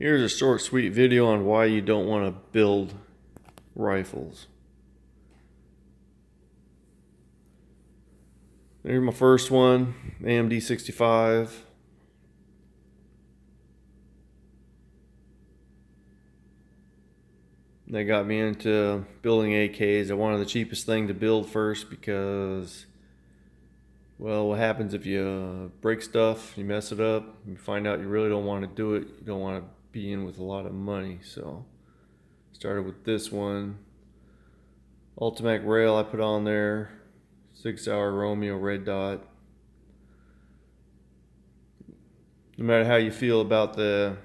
Here's a short, sweet video on why you don't want to build rifles. Here's my first one, M16A1. They got me into building AKs. I wanted the cheapest thing to build first because, well, what happens if you break stuff, you mess it up, you find out you really don't want to do it, you don't want to be in with a lot of money. So started with this one, Ultimate rail I put on there, 6-hour Romeo red dot. No matter how you feel about the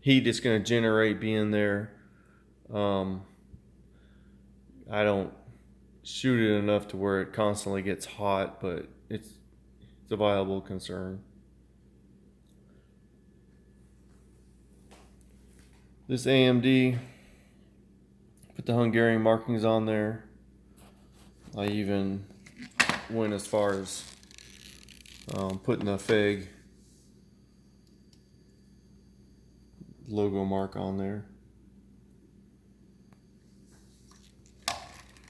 heat it's going to generate being there, I don't shoot it enough to where it constantly gets hot, but it's a viable concern. This AMD, put the Hungarian markings on there. I even went as far as putting the FEG logo mark on there.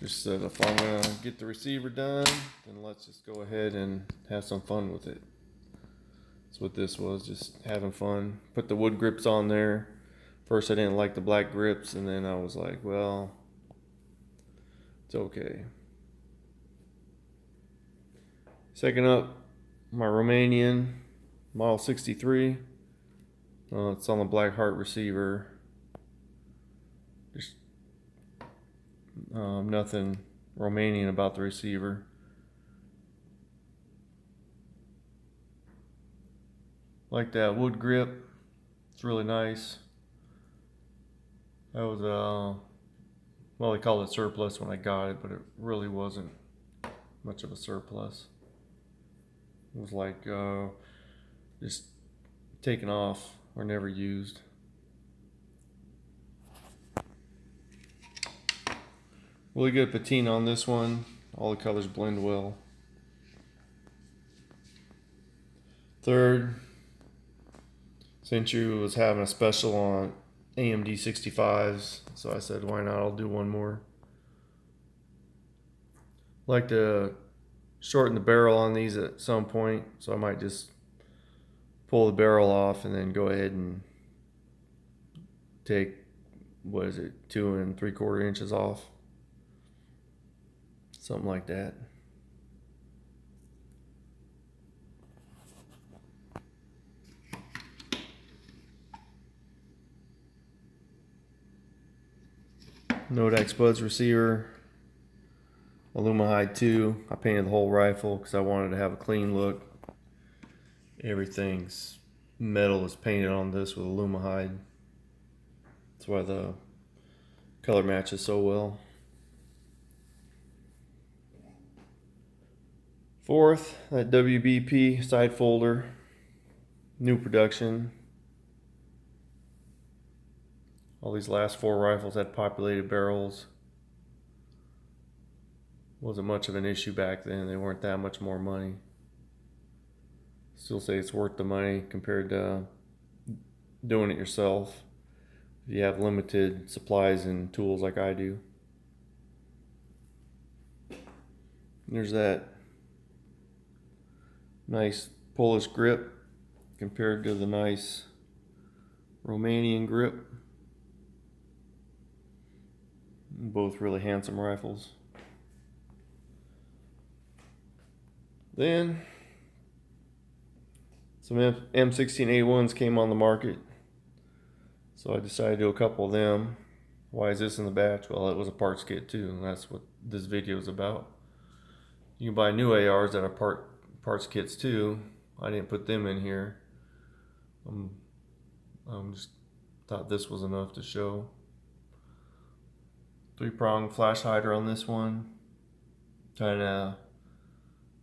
Just said if I'm gonna get the receiver done, then let's just go ahead and have some fun with it. That's what this was, just having fun. Put the wood grips on there. First I didn't like the black grips, and then I was like, well, it's okay. Second up, my Romanian Model 63. It's on the Black Heart receiver. Just nothing Romanian about the receiver. Like that wood grip, it's really nice. That was well, they called it surplus when I got it, but it really wasn't much of a surplus. It was like just taken off or never used. Really good patina on this one. All the colors blend well. Third, Century was having a special on AMD 65s, so I said, why not? I'll do one more. Like to shorten the barrel on these at some point, so I might just pull the barrel off and then go ahead and take, what is it, 2 3/4 inches off. Something like that. Nodex Buds receiver, Alumahide 2. I painted the whole rifle because I wanted to have a clean look. Everything's metal is painted on this with Alumahide. That's why the color matches so well. Fourth, that WBP side folder, new production. All these last 4 rifles had populated barrels. Wasn't much of an issue back then. They weren't that much more money. Still say it's worth the money compared to doing it yourself if you have limited supplies and tools like I do. There's that nice Polish grip compared to the nice Romanian grip. Both really handsome rifles. Then some M16A1s came on the market, so I decided to do a couple of them. Why is this in the batch? Well, it was a parts kit too, and that's what this video is about. You can buy new ARs that are parts kits too. I didn't put them in here. Just thought this was enough to show. 3-prong flash hider on this one. Trying to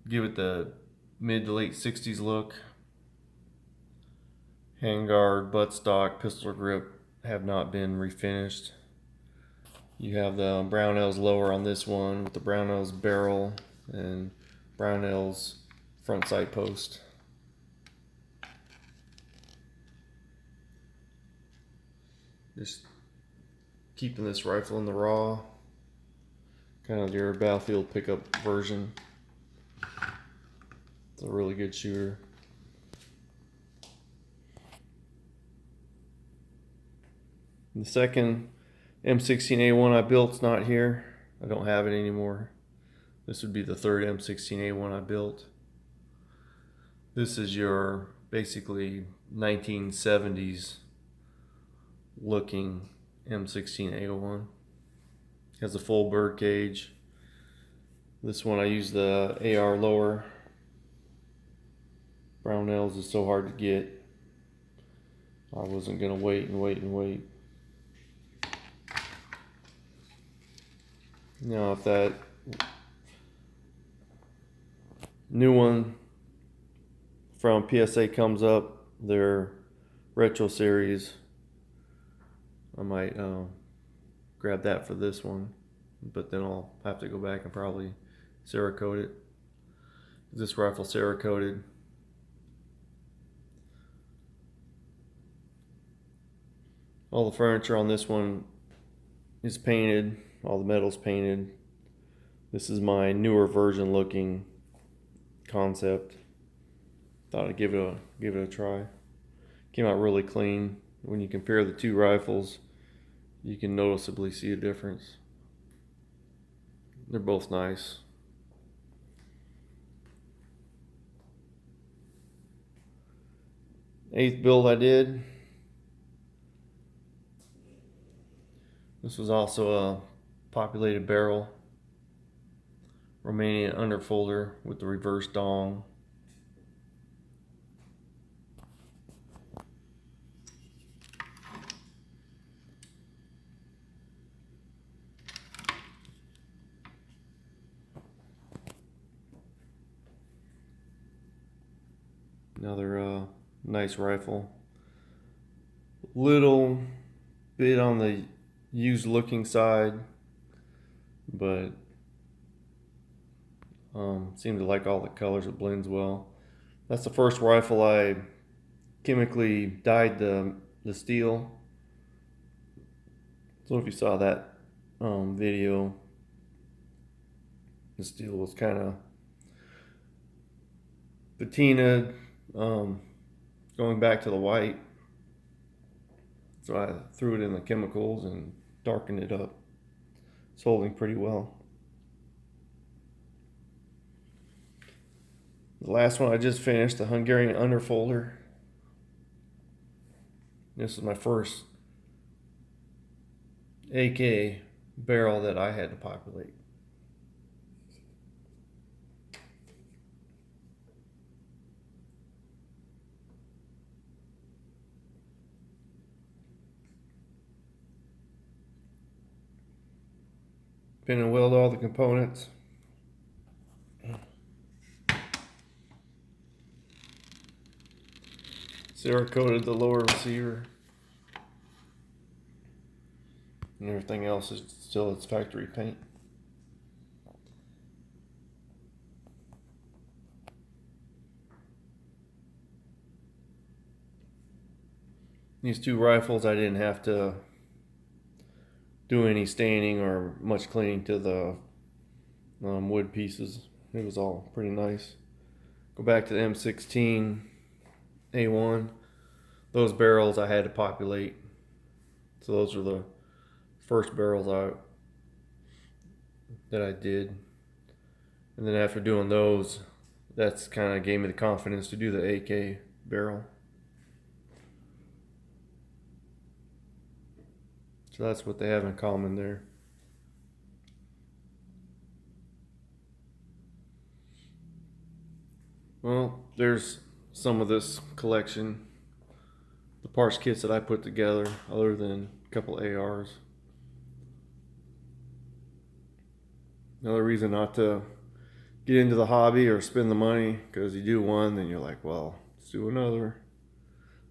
give it the mid to late 60s look. Handguard, buttstock, pistol grip have not been refinished. You have the Brownells lower on this one with the Brownells barrel and Brownells front sight post. Just keeping this rifle in the raw, kind of your battlefield pickup version. It's a really good shooter. The second M16A1 I built's not here. I don't have it anymore. This would be the third M16A1 I built. This is your basically 1970s looking M16A1. Has a full bird cage. This one I use the AR lower. Brownells is so hard to get. I wasn't gonna wait and wait and wait. Now if that new one from PSA comes up, their retro series, I might grab that for this one, but then I'll have to go back and probably Cerakote it. This rifle Cerakoted. All the furniture on this one is painted, all the metal's painted. This is my newer version looking concept. Thought I'd give it a try. Came out really clean. When you compare the two rifles, you can noticeably see a difference. They're both nice. Eighth build I did. This was also a populated barrel, Romanian underfolder with the reverse dong. Another nice rifle. Little bit on the used looking side, but seem to like all the colors. It blends well. That's the first rifle I chemically dyed the steel. So if you saw that video, the steel was kind of patinaed, going back to the white. So I threw it in the chemicals and darkened it up. It's holding pretty well. The last one I just finished, the Hungarian underfolder. This is my first AK barrel that I had to populate. Pin and weld all the components. Cerakoted the lower receiver. And everything else is still its factory paint. These two rifles I didn't have to do any staining or much cleaning to the wood pieces. It was all pretty nice. Go back to the M16A1. Those barrels I had to populate. So those are the first barrels that I did. And then after doing those, that's kind of gave me the confidence to do the AK barrel. So that's what they have in common there. Well, there's some of this collection, the parts kits that I put together, other than a couple ARs. Another reason not to get into the hobby or spend the money, because you do one, then you're like, well, let's do another.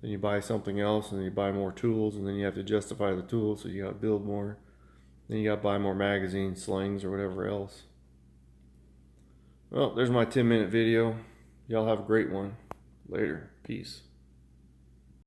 Then you buy something else, and then you buy more tools, and then you have to justify the tools, so you got to build more. Then you got to buy more magazines, slings, or whatever else. Well, there's my 10-minute video. Y'all have a great one. Later. Peace.